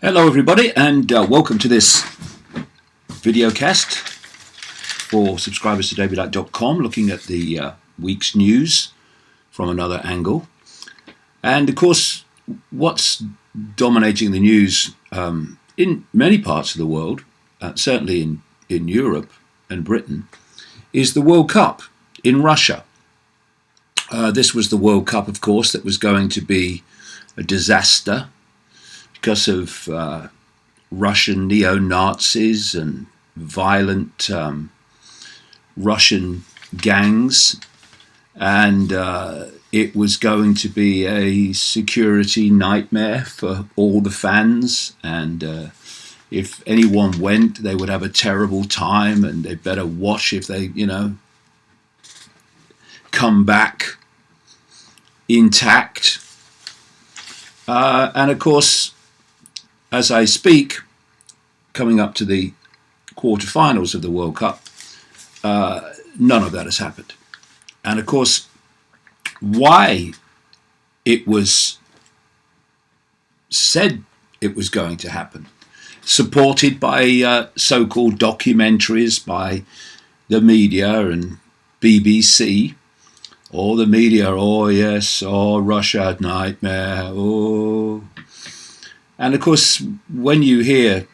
Hello everybody, and welcome to this videocast for subscribers to davidlight.com, looking at the week's news from another angle. And of course, what's dominating the news in many parts of the world, certainly in Europe and Britain, is the World Cup in Russia. This was the World Cup, of course, that was going to be a disaster because of Russian neo-Nazis and violent Russian gangs, and it was going to be a security nightmare for all the fans, and if anyone went, they would have a terrible time, and they'd better watch if they, come back intact. And of course, as I speak, coming up to the quarterfinals of the World Cup, none of that has happened. And of course, why it was said it was going to happen, supported by so-called documentaries by the media and BBC, or the media, oh yes, oh Russia nightmare, oh. And of course, when you hear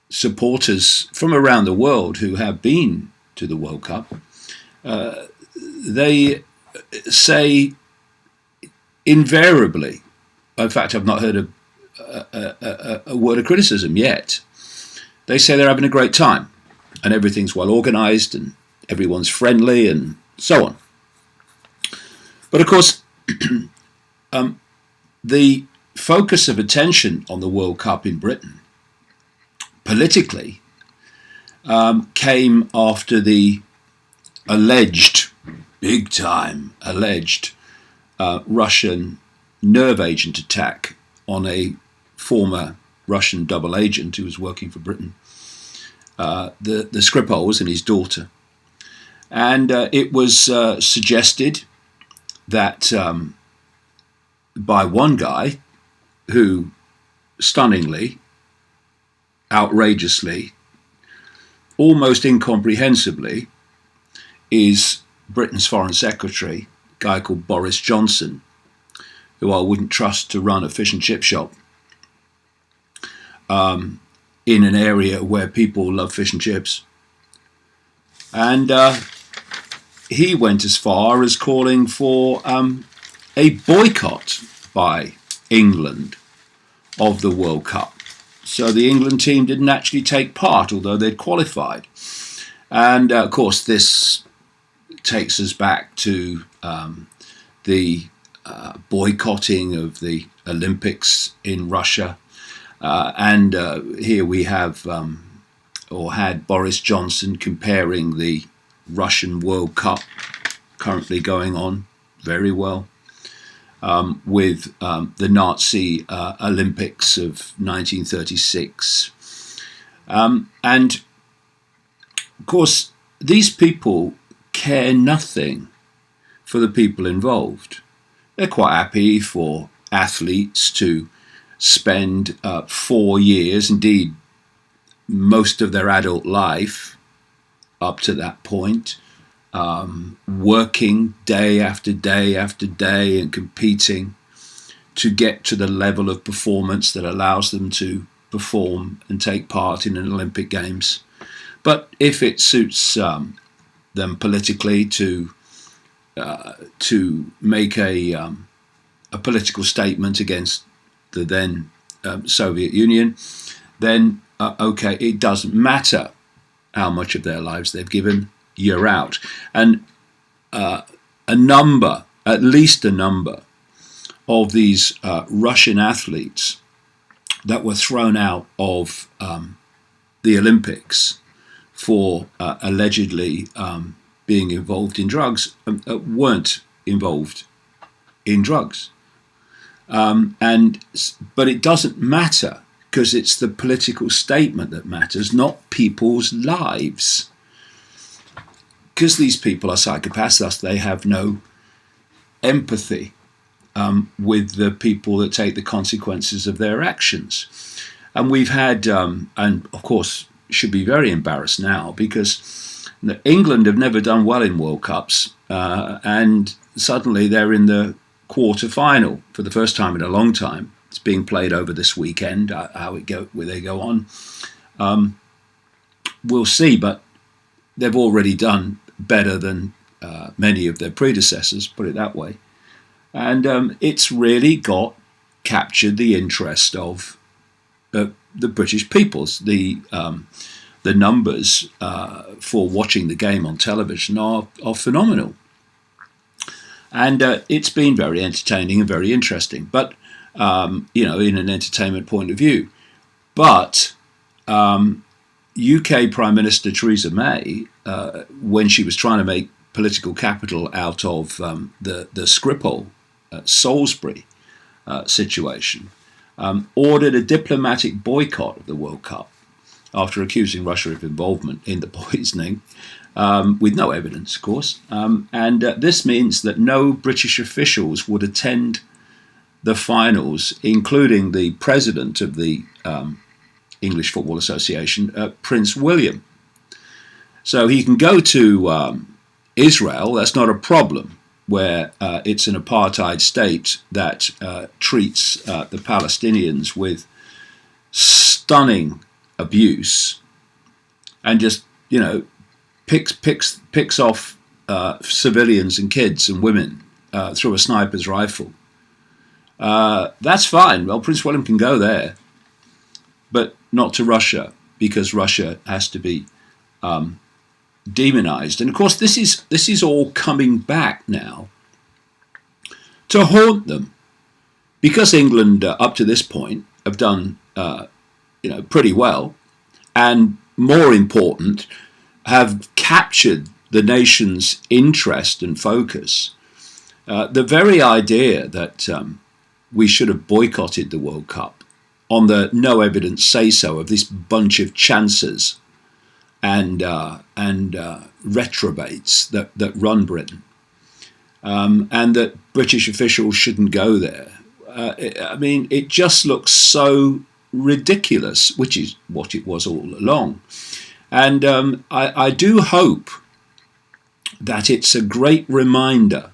supporters from around the world who have been to the World Cup, they say invariably, in fact I've not heard a word of criticism yet, they say they're having a great time and everything's well organised and everyone's friendly and so on. But of course, the focus of attention on the World Cup in Britain, politically, came after the alleged, big-time alleged Russian nerve agent attack on a former Russian double agent who was working for Britain, the Skripals and his daughter. And it was suggested that by one guy who stunningly, outrageously, almost incomprehensibly is Britain's Foreign Secretary, a guy called Boris Johnson, who I wouldn't trust to run a fish and chip shop in an area where people love fish and chips. And he went as far as calling for a boycott by England of the World Cup. So the England team didn't actually take part, although they'd qualified. And of course, this takes us back to the boycotting of the Olympics in Russia. And here we have, or had, Boris Johnson comparing the Russian World Cup currently going on very well with the Nazi Olympics of 1936. And of course, these people care nothing for the people involved. They're quite happy for athletes to spend 4 years, indeed most of their adult life, up to that point, working day after day after day and competing to get to the level of performance that allows them to perform and take part in an Olympic Games. But if it suits them politically to make a political statement against the then Soviet Union, then okay, it doesn't matter how much of their lives they've given, you're out. And at least a number of these Russian athletes that were thrown out of the Olympics for allegedly being involved in drugs weren't involved in drugs. But it doesn't matter, because it's the political statement that matters, not people's lives. Because these people are psychopaths, thus they have no empathy with the people that take the consequences of their actions. And we've had, and of course, should be very embarrassed now because England have never done well in World Cups, and suddenly they're in the quarter final for the first time in a long time. It's being played over this weekend. Where they go on, we'll see. But they've already done better than many of their predecessors, put it that way. And it's really captured the interest of the British peoples. The numbers for watching the game on television are phenomenal. And it's been very entertaining and very interesting, but, in an entertainment point of view. But UK Prime Minister Theresa May, when she was trying to make political capital out of the Skripal, Salisbury situation, ordered a diplomatic boycott of the World Cup after accusing Russia of involvement in the poisoning, with no evidence, of course. And this means that no British officials would attend the finals, including the president of the English Football Association, Prince William. So he can go to Israel, that's not a problem, where it's an apartheid state that treats the Palestinians with stunning abuse and just, picks off civilians and kids and women through a sniper's rifle. That's fine. Well, Prince William can go there, but not to Russia, because Russia has to be demonized. And of course, this is all coming back now to haunt them, because England up to this point have done pretty well, and more important, have captured the nation's interest and focus. The very idea that we should have boycotted the World Cup on the no evidence say-so of this bunch of chancers and retrobates that run Britain, and that British officials shouldn't go there. It just looks so ridiculous, which is what it was all along. And I do hope that it's a great reminder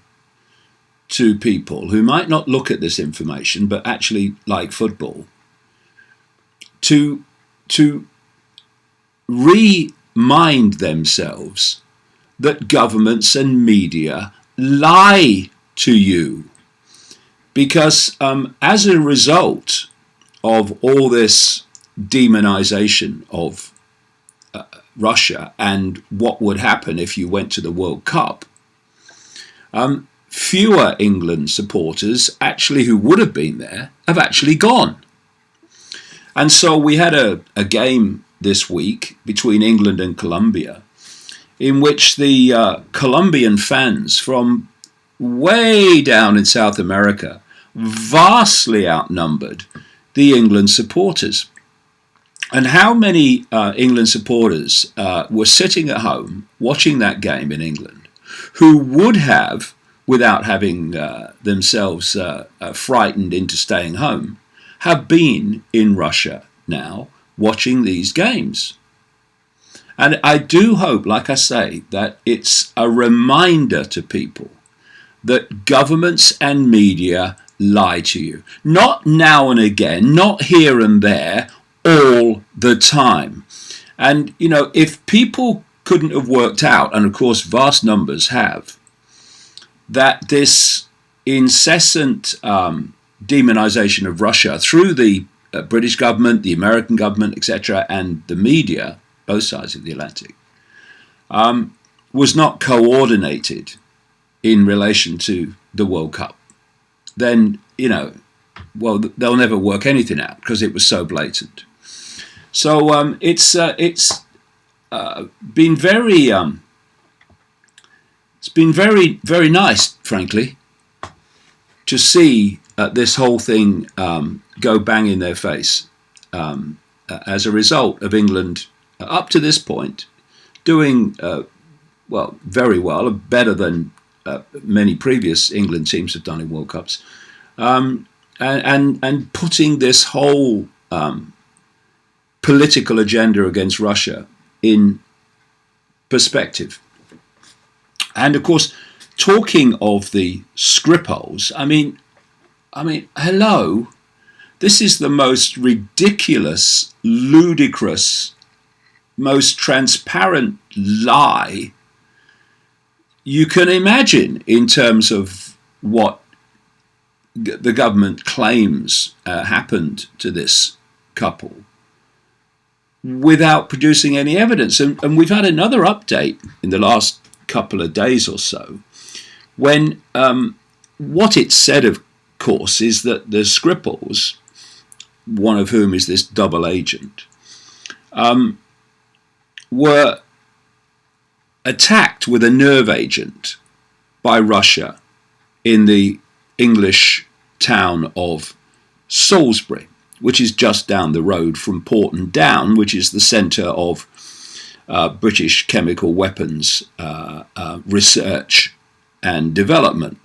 to people who might not look at this information but actually like football to remind themselves that governments and media lie to you, because as a result of all this demonization of Russia and what would happen if you went to the World Cup, fewer England supporters actually who would have been there have actually gone. And so we had a game this week between England and Colombia, in which the Colombian fans from way down in South America vastly outnumbered the England supporters. And how many England supporters were sitting at home watching that game in England, who would have, without having themselves frightened into staying home, have been in Russia now watching these games? And I do hope, like I say, that it's a reminder to people that governments and media lie to you. Not now and again, not here and there, all the time. And, if people couldn't have worked out, and of course vast numbers have, that this incessant demonization of Russia through the British government, the American government, etc., and the media, both sides of the Atlantic, was not coordinated in relation to the World Cup, then, they'll never work anything out because it was so blatant. So it's been very very nice, frankly, to see this whole thing go bang in their face as a result of England up to this point doing very well, better than many previous England teams have done in World Cups, and putting this whole political agenda against Russia in perspective. And of course, talking of the Skripals, I mean, hello, this is the most ridiculous, ludicrous, most transparent lie you can imagine in terms of what the government claims happened to this couple without producing any evidence. And we've had another update in the last couple of days or so when what it said, of course, is that the Skripals, one of whom is this double agent, were attacked with a nerve agent by Russia in the English town of Salisbury, which is just down the road from Porton Down, which is the centre of British chemical weapons research and development.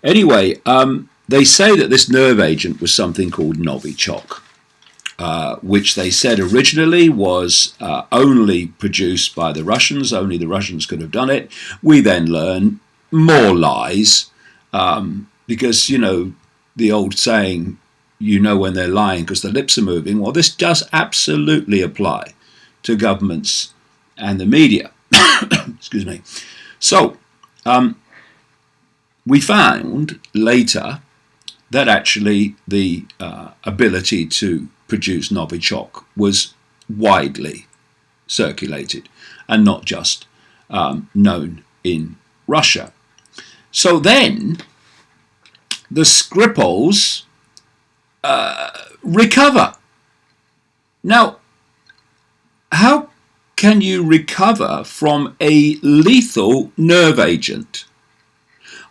Anyway, they say that this nerve agent was something called Novichok, which they said originally was only produced by the Russians, only the Russians could have done it. We then learn more lies, because, you know, the old saying, you know when they're lying because the lips are moving. Well, this does absolutely apply to governments and the media. Excuse me. So, we found later that actually the ability to produce Novichok was widely circulated and not just known in Russia. So then the Skripals recover. Now, how can you recover from a lethal nerve agent?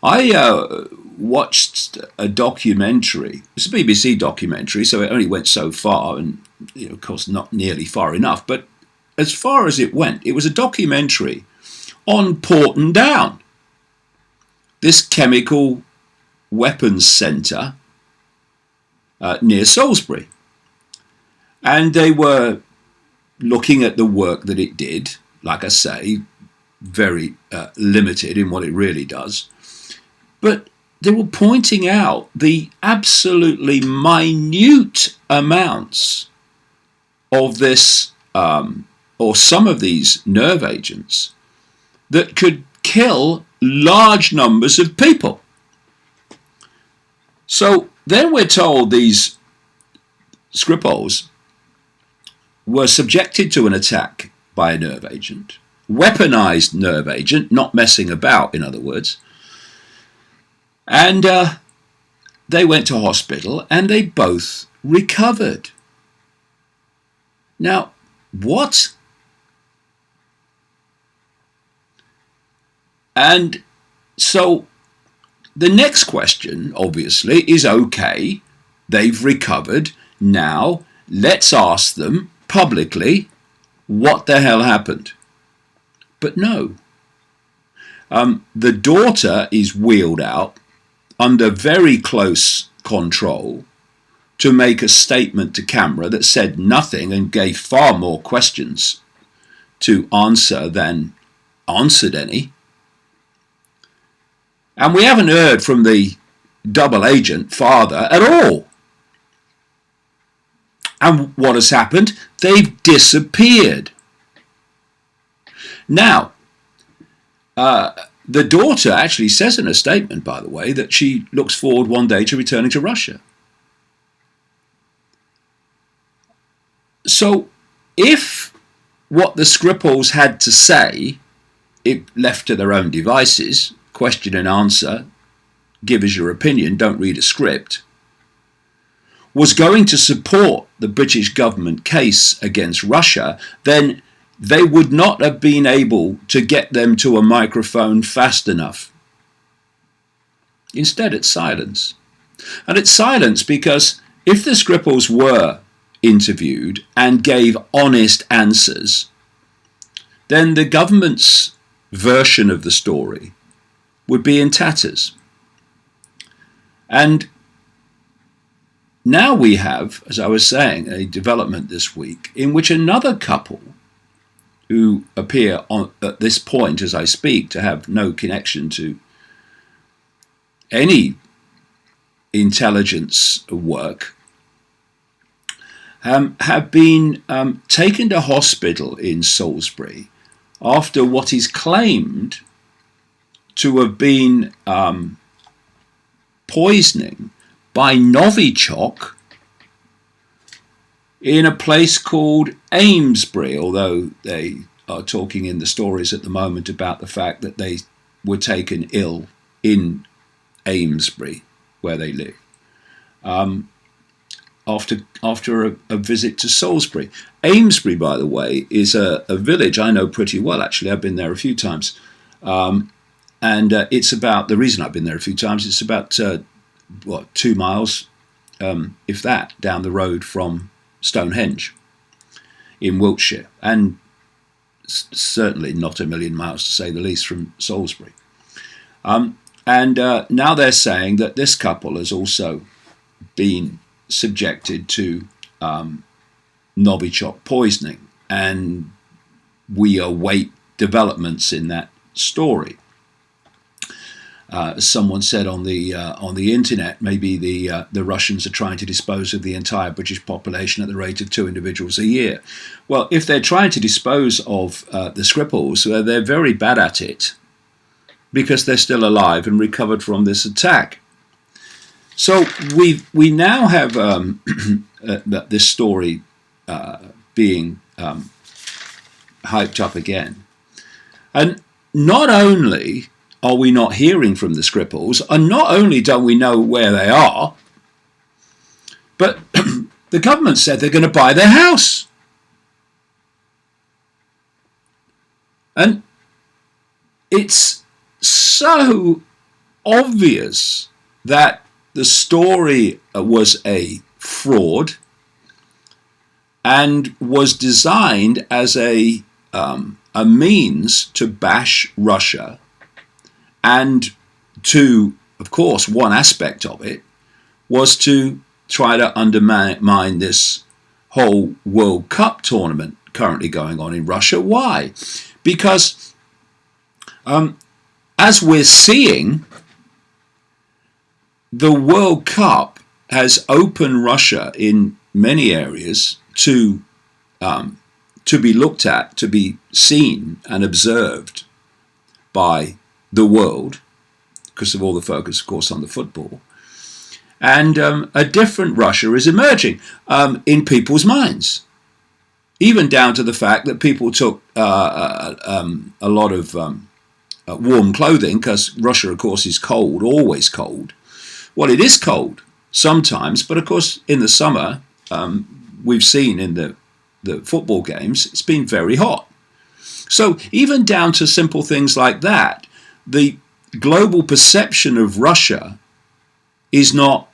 I watched a documentary. It's a BBC documentary, so it only went so far, and of course not nearly far enough, but as far as it went, it was a documentary on Porton Down, this chemical weapons centre near Salisbury. And they were looking at the work that it did, like I say, very limited in what it really does. But they were pointing out the absolutely minute amounts of this, or some of these nerve agents, that could kill large numbers of people. So then we're told these Skripals were subjected to an attack by a nerve agent, weaponized nerve agent, not messing about, in other words. And they went to hospital and they both recovered. Now, what? And so the next question, obviously, is okay, they've recovered. Now, let's ask them publicly what the hell happened. But no. The daughter is wheeled out under very close control to make a statement to camera that said nothing and gave far more questions to answer than answered any. And we haven't heard from the double agent father at all. And what has happened? They've disappeared. Now, the daughter actually says in a statement, by the way, that she looks forward one day to returning to Russia. So if what the Skripals had to say, if left to their own devices, question and answer, give us your opinion, don't read a script, was going to support the British government case against Russia, then they would not have been able to get them to a microphone fast enough. Instead, it's silence. And it's silence because if the Skripals were interviewed and gave honest answers, then the government's version of the story would be in tatters. And now we have, as I was saying, a development this week in which another couple who appear at this point as I speak to have no connection to any intelligence work have been taken to hospital in Salisbury after what is claimed to have been poisoning by Novichok in a place called Amesbury, although they are talking in the stories at the moment about the fact that they were taken ill in Amesbury, where they live, after a visit to Salisbury. Amesbury, by the way, is a village I know pretty well, actually. I've been there a few times. And it's about, the reason I've been there a few times, it's about, 2 miles, if that, down the road from Stonehenge in Wiltshire, and certainly not a million miles, to say the least, from Salisbury. And now they're saying that this couple has also been subjected to Novichok poisoning, and we await developments in that story. Someone said on the internet, maybe the Russians are trying to dispose of the entire British population at the rate of 2 individuals a year. Well, if they're trying to dispose of the Skripals, they're very bad at it, because they're still alive and recovered from this attack. So we now have this story being hyped up again, and not only are we not hearing from the Skripals, and not only don't we know where they are, but the government said they're going to buy their house. And it's so obvious that the story was a fraud and was designed as a means to bash Russia, and to, of course, one aspect of it was to try to undermine this whole World Cup tournament currently going on in Russia. Why? Because as we're seeing, the World Cup has opened Russia in many areas to be looked at, to be seen and observed by the world, because of all the focus, of course, on the football. And a different Russia is emerging in people's minds, even down to the fact that people took a lot of warm clothing, because Russia, of course, is cold, always cold. Well, it is cold sometimes, but of course, in the summer, we've seen in the football games, it's been very hot. So even down to simple things like that, the global perception of Russia is not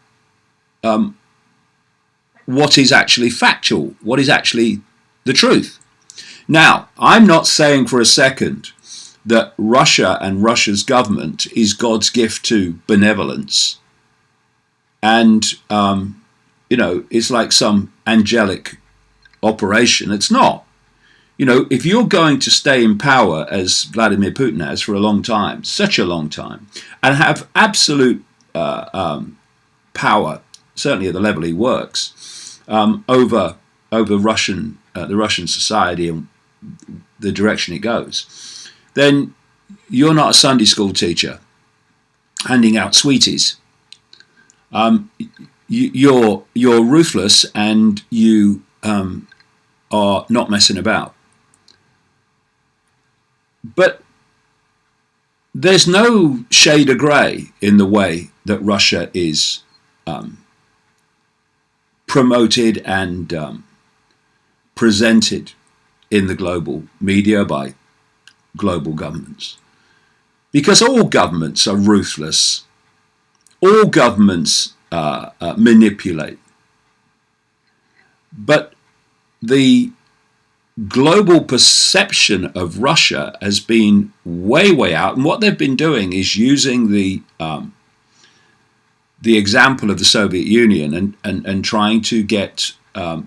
what is actually factual, what is actually the truth. Now, I'm not saying for a second that Russia and Russia's government is God's gift to benevolence, and it's like some angelic operation. It's not. If you're going to stay in power, as Vladimir Putin has for a long time, such a long time, and have absolute power, certainly at the level he works, over the Russian society and the direction it goes, then you're not a Sunday school teacher handing out sweeties. You're ruthless, and you are not messing about. But there's no shade of grey in the way that Russia is promoted and presented in the global media by global governments. Because all governments are ruthless. All governments manipulate. But the global perception of Russia has been way, way out. And what they've been doing is using the the example of the Soviet Union and trying to get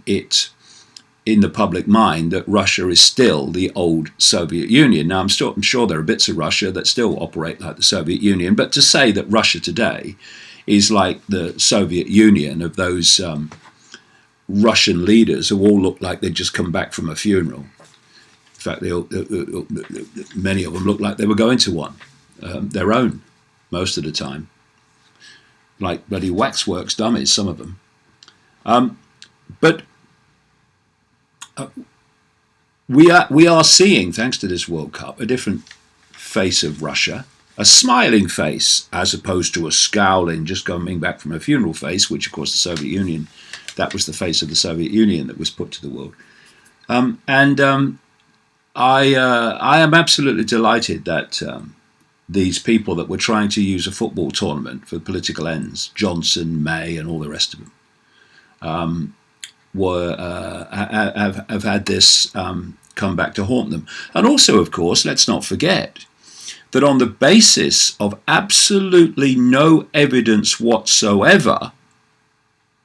it in the public mind that Russia is still the old Soviet Union. Now, I'm sure there are bits of Russia that still operate like the Soviet Union, but to say that Russia today is like the Soviet Union of those Russian leaders who all look like they'd just come back from a funeral. In fact, many of them look like they were going to one, their own, most of the time. Like bloody waxworks dummies, some of them. But we are seeing, thanks to this World Cup, a different face of Russia, a smiling face as opposed to a scowling, just coming back from a funeral face, which of course the Soviet Union, that was the face of the Soviet Union that was put to the world. I am absolutely delighted that these people that were trying to use a football tournament for political ends, Johnson, May, and all the rest of them, have had this come back to haunt them. And also, of course, let's not forget that on the basis of absolutely no evidence whatsoever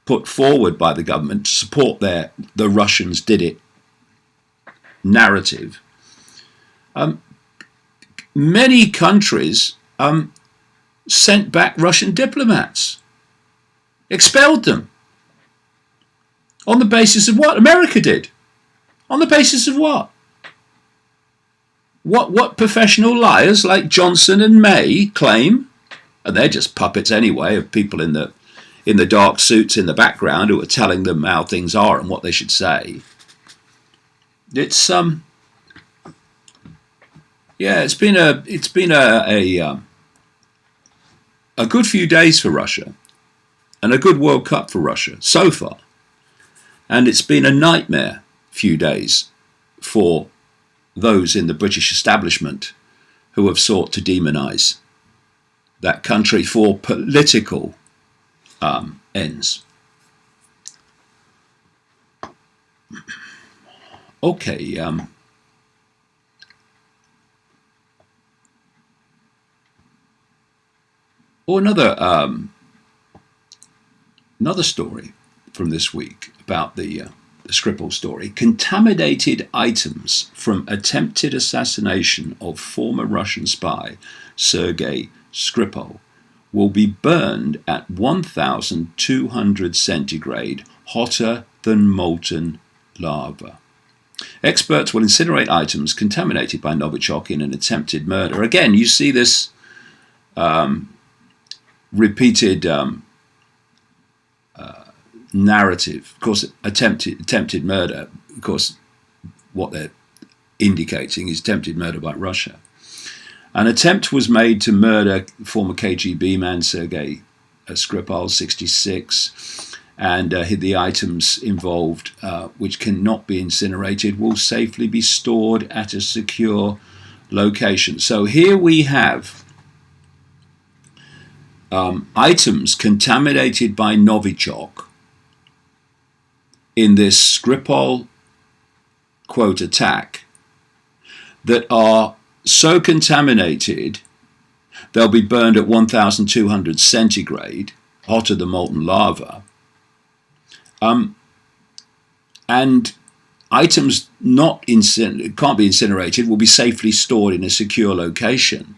put forward by the government to support the Russians did it narrative, many countries sent back Russian diplomats, expelled them. On the basis of what? America did. On the basis of what? What professional liars like Johnson and May claim, and they're just puppets anyway of people in the dark suits in the background who are telling them how things are and what they should say. It's it's been a good few days for Russia and a good World Cup for Russia so far. And it's been a nightmare few days for those in the British establishment who have sought to demonise that country for political ends. Okay. Another story from this week about the Skripals story. Contaminated items from attempted assassination of former Russian spy Sergei Skripal will be burned at 1,200 centigrade, hotter than molten lava. Experts will incinerate items contaminated by Novichok in an attempted murder. Again, you see this repeated narrative. Of course, attempted murder, of course, what they're indicating is attempted murder by Russia. An attempt was made to murder former KGB man Sergei Skripal, 66, and the items involved, which cannot be incinerated, will safely be stored at a secure location. So here we have items contaminated by Novichok in this Skripal, quote, attack that are so contaminated they'll be burned at 1,200 centigrade, hotter than molten lava. And items can't be incinerated, will be safely stored in a secure location.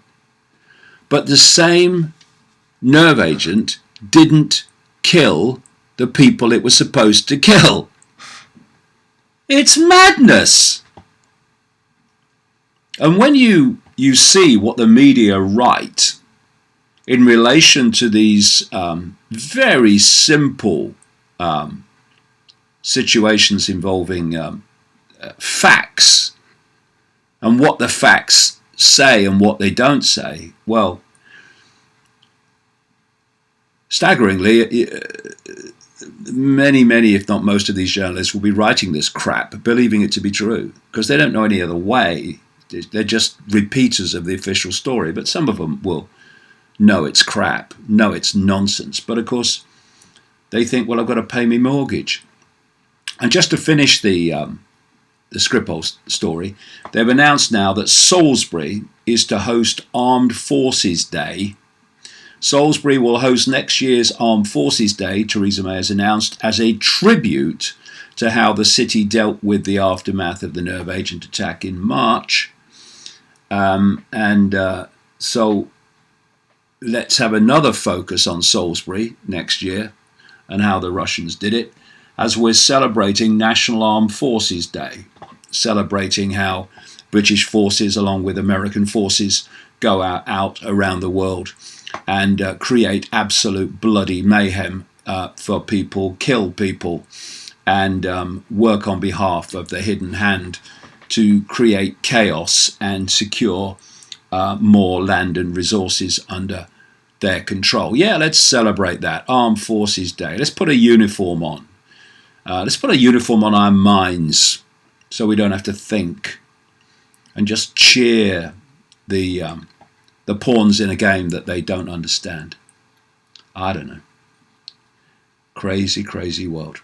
But the same nerve agent didn't kill the people it was supposed to kill. It's madness. And when you see what the media write in relation to these very simple situations involving facts and what the facts say and what they don't say, well, staggeringly, many, if not most of these journalists will be writing this crap, believing it to be true, because they don't know any other way. They're just repeaters of the official story, but some of them will know it's crap, know it's nonsense. But of course, they think, well, I've got to pay my mortgage. And just to finish the Skripal story, they've announced now that Salisbury is to host Armed Forces Day Salisbury will host next year's Armed Forces Day, Theresa May has announced, as a tribute to how the city dealt with the aftermath of the nerve agent attack in March. So let's have another focus on Salisbury next year and how the Russians did it, as we're celebrating National Armed Forces Day, celebrating how British forces, along with American forces, go out around the world and create absolute bloody mayhem for people, kill people, and work on behalf of the hidden hand to create chaos and secure more land and resources under their control. Yeah, let's celebrate that. Armed Forces Day. Let's put a uniform on. Let's put a uniform on our minds so we don't have to think and just cheer the pawns in a game that they don't understand. I don't know. Crazy, crazy world.